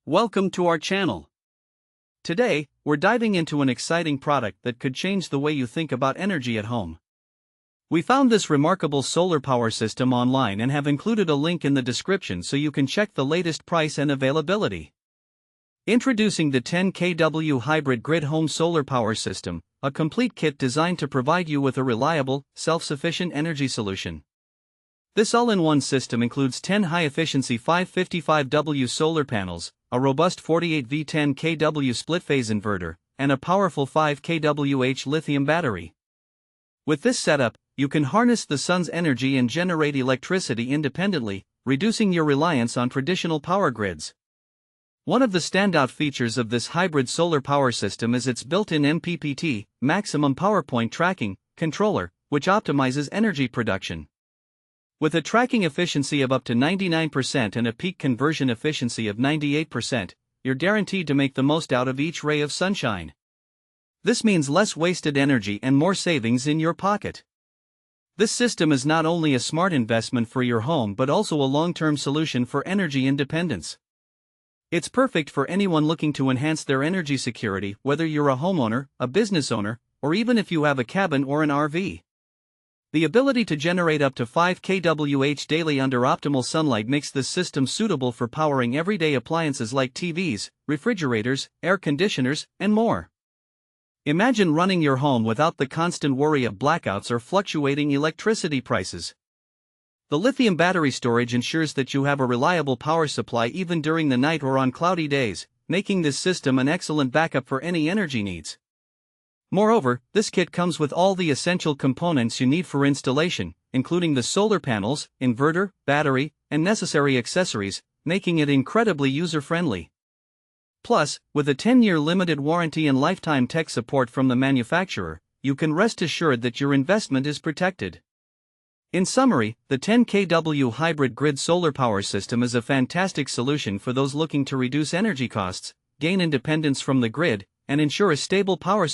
Welcome to our channel. Today, we're diving into an exciting product that could change the way you think about energy at home. We found this remarkable solar power system online and have included a link in the description so you can check the latest price and availability. Introducing the 10 kW Hybrid Grid Home Solar Power System, a complete kit designed to provide you with a reliable, self-sufficient energy solution. This all-in-one system includes 10 high-efficiency 555W solar panels, a robust 48V 10 kW split-phase inverter, and a powerful 5 kWh lithium battery. With this setup, you can harness the sun's energy and generate electricity independently, reducing your reliance on traditional power grids. One of the standout features of this hybrid solar power system is its built-in MPPT, maximum power point tracking, controller, which optimizes energy production. With a tracking efficiency of up to 99% and a peak conversion efficiency of 98%, you're guaranteed to make the most out of each ray of sunshine. This means less wasted energy and more savings in your pocket. This system is not only a smart investment for your home but also a long-term solution for energy independence. It's perfect for anyone looking to enhance their energy security, whether you're a homeowner, a business owner, or even if you have a cabin or an RV. The ability to generate up to 5 kWh daily under optimal sunlight makes this system suitable for powering everyday appliances like TVs, refrigerators, air conditioners, and more. Imagine running your home without the constant worry of blackouts or fluctuating electricity prices. The lithium battery storage ensures that you have a reliable power supply even during the night or on cloudy days, making this system an excellent backup for any energy needs. Moreover, this kit comes with all the essential components you need for installation, including the solar panels, inverter, battery, and necessary accessories, making it incredibly user-friendly. Plus, with a 10-year limited warranty and lifetime tech support from the manufacturer, you can rest assured that your investment is protected. In summary, the 10 kW Hybrid Grid Solar Power System is a fantastic solution for those looking to reduce energy costs, gain independence from the grid, and ensure a stable power